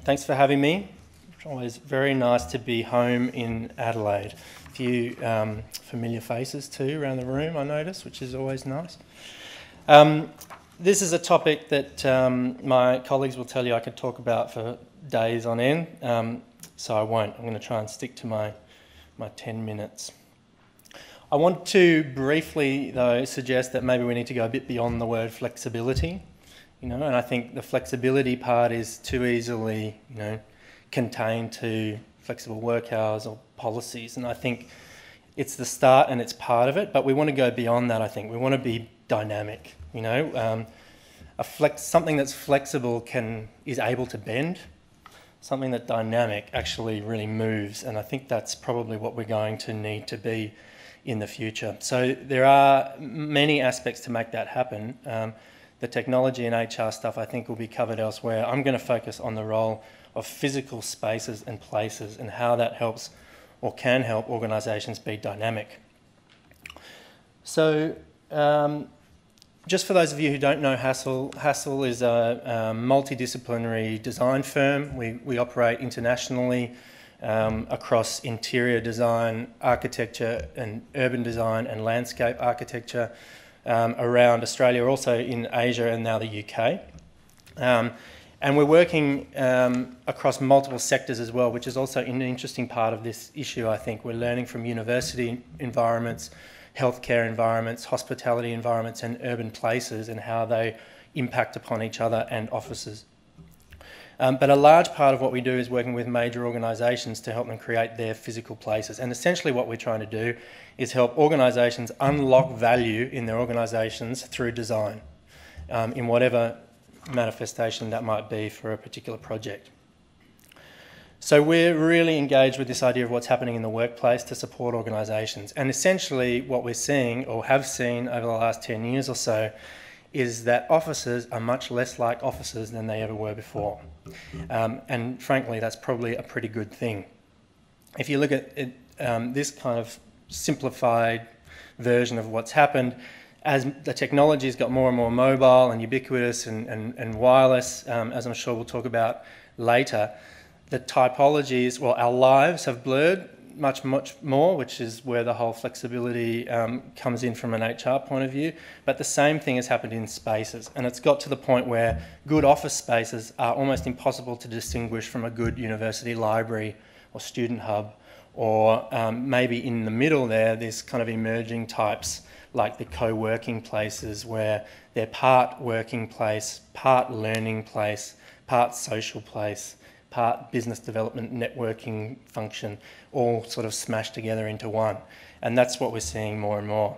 Thanks for having me. It's always very nice to be home in Adelaide. A few familiar faces too around the room, I notice, which is always nice. This is a topic that my colleagues will tell you I could talk about for days on end, so I won't. I'm going to try and stick to my 10 minutes. I want to briefly, though, suggest that maybe we need to go a bit beyond the word flexibility, and I think the flexibility part is too easily, contained to flexible work hours or policies, and I think it's the start and it's part of it, but we want to go beyond that, I think. We want to be dynamic, something that's flexible is able to bend. Something that dynamic actually really moves, and I think that's probably what we're going to need to be in the future. So there are many aspects to make that happen. The technology and HR stuff I think will be covered elsewhere. I'm going to focus on the role of physical spaces and places and how that helps or can help organisations be dynamic. So just for those of you who don't know Hassel is a multidisciplinary design firm. We operate internationally across interior design, architecture and urban design and landscape architecture around Australia, also in Asia and now the UK. And we're working across multiple sectors as well, which is also an interesting part of this issue, I think. We're learning from university environments, healthcare environments, hospitality environments and urban places and how they impact upon each other and offices. But a large part of what we do is working with major organisations to help them create their physical places. And essentially what we're trying to do is help organisations unlock value in their organisations through design, in whatever manifestation that might be for a particular project. So we're really engaged with this idea of what's happening in the workplace to support organisations. And essentially what we're seeing, or have seen over the last 10 years or so, is that offices are much less like offices than they ever were before. And frankly, that's probably a pretty good thing. If you look at it, this kind of simplified version of what's happened, as the technology's got more and more mobile and ubiquitous and wireless, as I'm sure we'll talk about later, the typologies, well, our lives have blurred much more, which is where the whole flexibility comes in from an HR point of view. But the same thing has happened in spaces, and it's got to the point where good office spaces are almost impossible to distinguish from a good university library or student hub, or maybe in the middle there's kind of emerging types like the co-working places where they're part working place, part learning place, part social place, part business development networking function, all sort of smashed together into one. And that's what we're seeing more and more.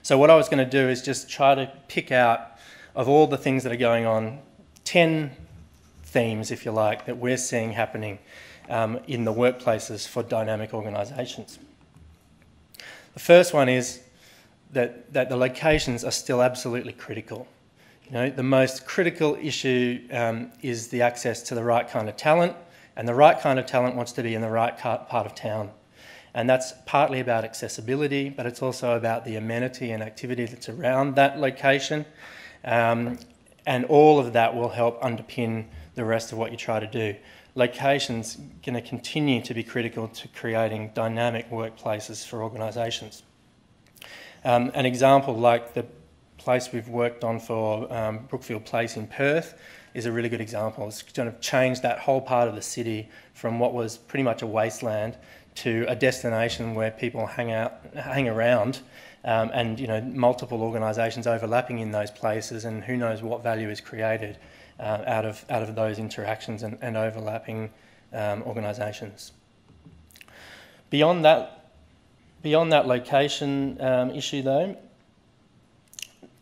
So what I was going to do is just try to pick out, of all the things that are going on, 10 themes, if you like, that we're seeing happening in the workplaces for dynamic organisations. The first one is that the locations are still absolutely critical. The most critical issue is the access to the right kind of talent, and the right kind of talent wants to be in the right part of town. And that's partly about accessibility, but it's also about the amenity and activity that's around that location. And all of that will help underpin the rest of what you try to do. Locations are going to continue to be critical to creating dynamic workplaces for organisations. An example like the place we've worked on for Brookfield Place in Perth is a really good example. It's kind of changed that whole part of the city from what was pretty much a wasteland to a destination where people hang around, and multiple organisations overlapping in those places, and who knows what value is created out of those interactions and overlapping organisations. Beyond that location issue though,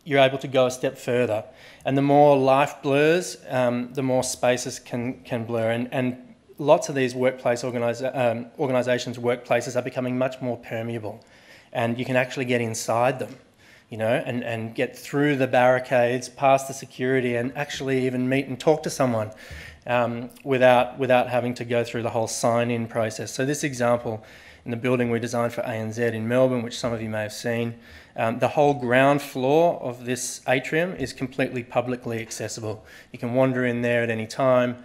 you're able to go a step further. And the more life blurs, the more spaces can blur. And lots of these organisations' workplaces are becoming much more permeable. And you can actually get inside them, and get through the barricades, past the security, and actually even meet and talk to someone without having to go through the whole sign-in process. So this example in the building we designed for ANZ in Melbourne, which some of you may have seen, The whole ground floor of this atrium is completely publicly accessible. You can wander in there at any time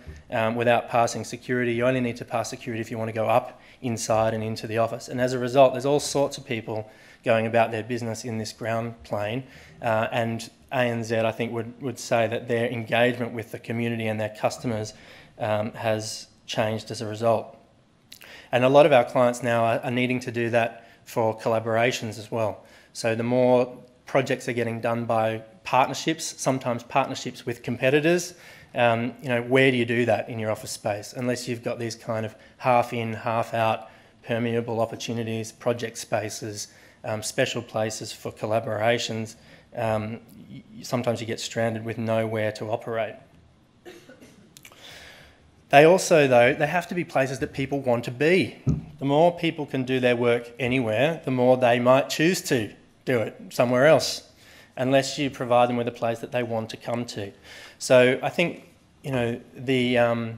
without passing security. You only need to pass security if you want to go up inside and into the office. And as a result, there's all sorts of people going about their business in this ground plane. And ANZ, I think, would say that their engagement with the community and their customers has changed as a result. And a lot of our clients now are needing to do that for collaborations as well. So the more projects are getting done by partnerships, sometimes partnerships with competitors, where do you do that in your office space? Unless you've got these kind of half in, half out permeable opportunities, project spaces, special places for collaborations, sometimes you get stranded with nowhere to operate. They also, though, they have to be places that people want to be. The more people can do their work anywhere, the more they might choose to do it somewhere else, unless you provide them with a place that they want to come to. So I think, the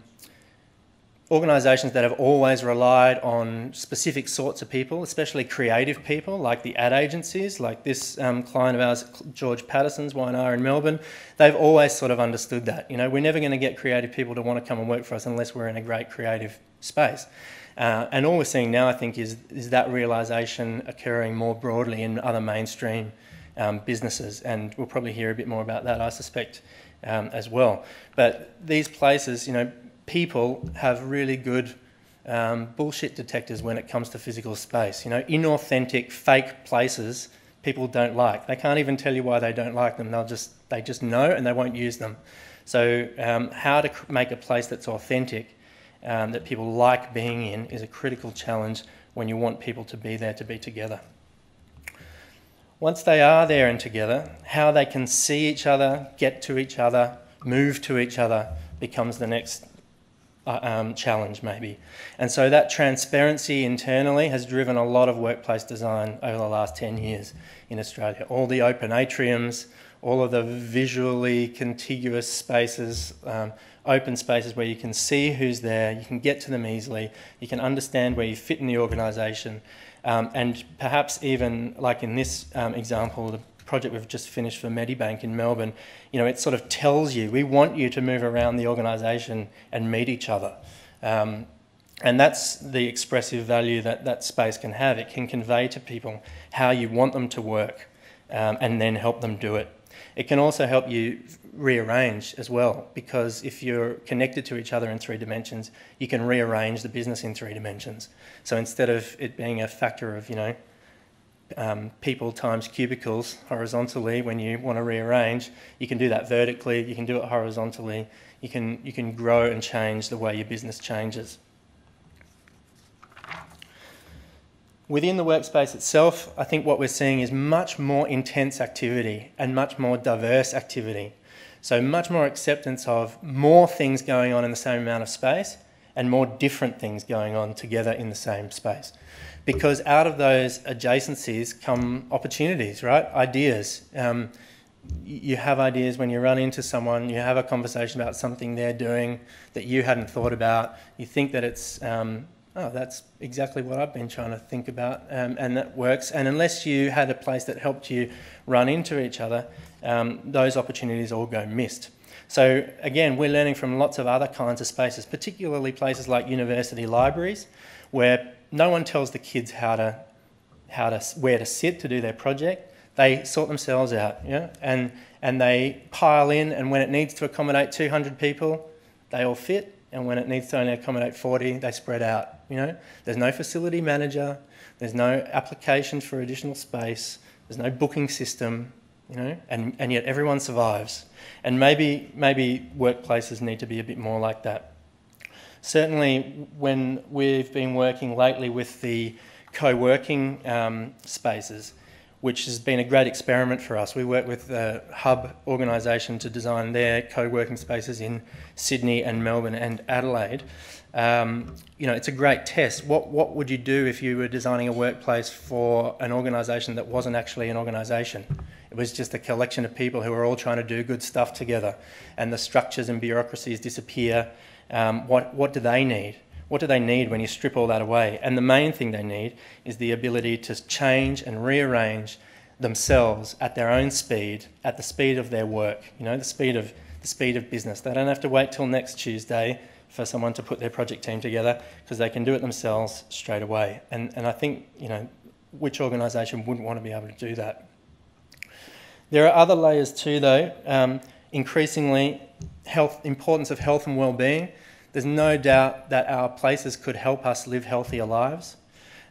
organisations that have always relied on specific sorts of people, especially creative people, like the ad agencies, like this client of ours, George Patterson's Y&R in Melbourne, they've always sort of understood that. We're never going to get creative people to want to come and work for us unless we're in a great creative space. And all we're seeing now, I think, is that realisation occurring more broadly in other mainstream businesses, and we'll probably hear a bit more about that, I suspect, as well. But these places, people have really good bullshit detectors when it comes to physical space. Inauthentic, fake places people don't like. They can't even tell you why they don't like them. They just know, and they won't use them. So how to make a place that's authentic, that people like being in, is a critical challenge when you want people to be there, to be together. Once they are there and together, how they can see each other, get to each other, move to each other becomes the next challenge, maybe. And so that transparency internally has driven a lot of workplace design over the last 10 years in Australia. All the open atriums, all of the visually contiguous spaces, open spaces where you can see who's there, you can get to them easily, you can understand where you fit in the organisation, and perhaps even, like in this example, the project we've just finished for Medibank in Melbourne, it sort of tells you, we want you to move around the organisation and meet each other. And that's the expressive value that space can have. It can convey to people how you want them to work, and then help them do it. It can also help you rearrange as well, because if you're connected to each other in 3 dimensions, you can rearrange the business in 3 dimensions. So instead of it being a factor of, people times cubicles horizontally when you want to rearrange, you can do that vertically, you can do it horizontally, you can grow and change the way your business changes. Within the workspace itself, I think what we're seeing is much more intense activity and much more diverse activity. So much more acceptance of more things going on in the same amount of space and more different things going on together in the same space. Because out of those adjacencies come opportunities, right? Ideas. You have ideas when you run into someone, you have a conversation about something they're doing that you hadn't thought about. You think that it's, that's exactly what I've been trying to think about, and that works. And unless you had a place that helped you run into each other, those opportunities all go missed. So again, we're learning from lots of other kinds of spaces, particularly places like university libraries, where no one tells the kids where to sit to do their project. They sort themselves out, and they pile in, and when it needs to accommodate 200 people, they all fit, and when it needs to only accommodate 40, they spread out, There's no facility manager, there's no application for additional space, there's no booking system, and yet everyone survives. And maybe workplaces need to be a bit more like that. Certainly when we've been working lately with the co-working spaces, which has been a great experiment for us. We work with the Hub organisation to design their co-working spaces in Sydney and Melbourne and Adelaide. It's a great test. What would you do if you were designing a workplace for an organisation that wasn't actually an organisation? It was just a collection of people who were all trying to do good stuff together, and the structures and bureaucracies disappear. What do they need? What do they need when you strip all that away? And the main thing they need is the ability to change and rearrange themselves at their own speed, at the speed of their work, you know, the speed of business. They don't have to wait till next Tuesday for someone to put their project team together, because they can do it themselves straight away. And I think, you know, which organisation wouldn't want to be able to do that? There are other layers too, though. Increasingly, importance of health and well-being. There's no doubt that our places could help us live healthier lives.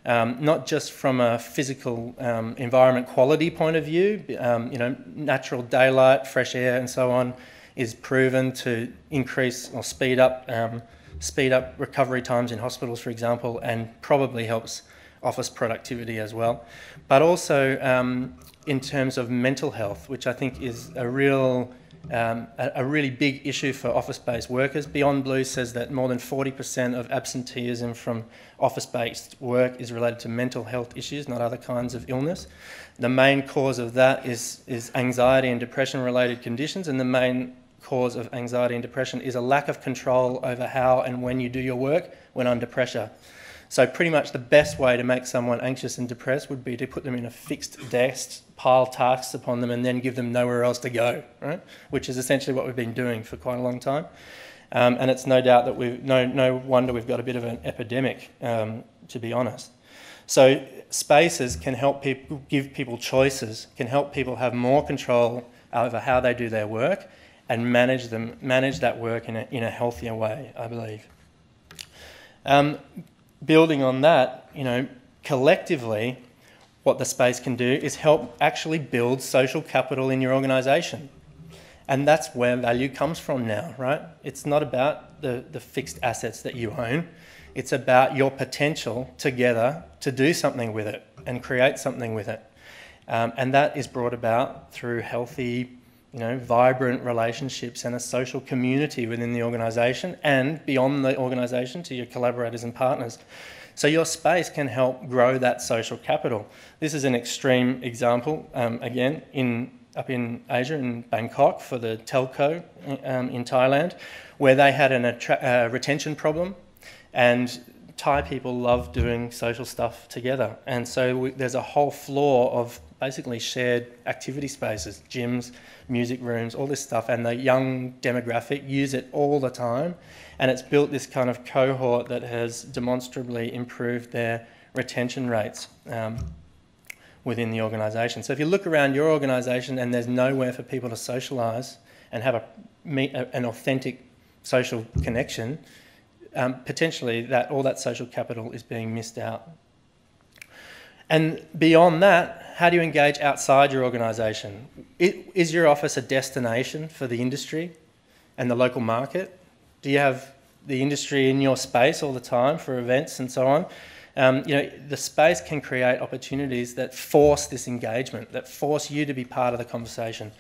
Not just from a physical environment quality point of view, you know, natural daylight, fresh air and so on is proven to increase or speed up recovery times in hospitals, for example, and probably helps office productivity as well. But also in terms of mental health, which I think is a really big issue for office-based workers. Beyond Blue says that more than 40% of absenteeism from office-based work is related to mental health issues, not other kinds of illness. The main cause of that is anxiety and depression-related conditions, and the main cause of anxiety and depression is a lack of control over how and when you do your work when under pressure. So pretty much the best way to make someone anxious and depressed would be to put them in a fixed desk, pile tasks upon them, and then give them nowhere else to go, right? Which is essentially what we've been doing for quite a long time. And it's no doubt that no wonder we've got a bit of an epidemic, to be honest. So spaces can help people, give people choices, can help people have more control over how they do their work and manage that work in a healthier way, I believe. Building on that, you know, collectively, what the space can do is help actually build social capital in your organisation. And that's where value comes from now, right? It's not about the fixed assets that you own. It's about your potential together to do something with it and create something with it. And that is brought about through healthy, you know, vibrant relationships and a social community within the organisation and beyond the organisation to your collaborators and partners. So your space can help grow that social capital. This is an extreme example, again, up in Asia, in Bangkok, for the telco in Thailand, where they had a retention problem, and Thai people love doing social stuff together. And so there's a whole floor of basically shared activity spaces, gyms, music rooms, all this stuff, and the young demographic use it all the time, and it's built this kind of cohort that has demonstrably improved their retention rates within the organisation. So if you look around your organisation and there's nowhere for people to socialise and have an authentic social connection, potentially all that social capital is being missed out. And beyond that, how do you engage outside your organisation? Is your office a destination for the industry and the local market? Do you have the industry in your space all the time for events and so on? You know, the space can create opportunities that force this engagement, that force you to be part of the conversation.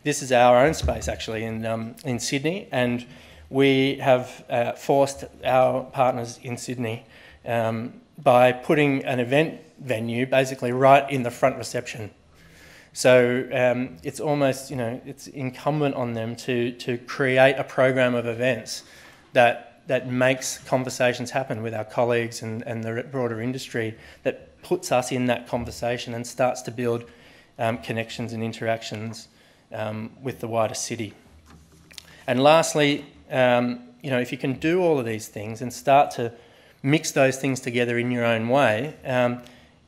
This is our own space actually in Sydney, and we have forced our partners in Sydney by putting an event venue basically right in the front reception. So it's almost, you know, it's incumbent on them to create a program of events that makes conversations happen with our colleagues and the broader industry, that puts us in that conversation and starts to build connections and interactions with the wider city. And lastly, you know, if you can do all of these things and start to mix those things together in your own way,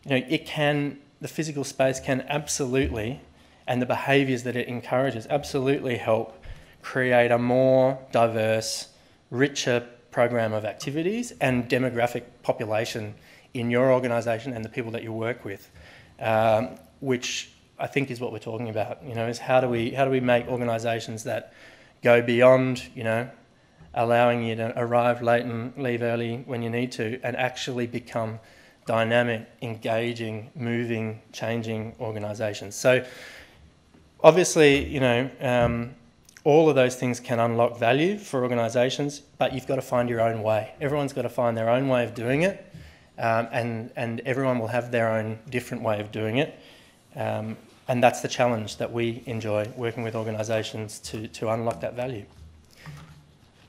you know, the physical space can absolutely, and the behaviours that it encourages, absolutely help create a more diverse, richer program of activities and demographic population in your organisation and the people that you work with, which I think is what we're talking about. You know, is how do we make organisations that go beyond, you know, allowing you to arrive late and leave early when you need to, and actually become dynamic, engaging, moving, changing organisations. So obviously, you know, all of those things can unlock value for organisations, but you've got to find your own way. Everyone's got to find their own way of doing it, and everyone will have their own different way of doing it. And that's the challenge that we enjoy, working with organisations to unlock that value.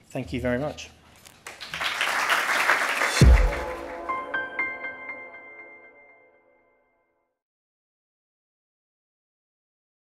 Thank you very much.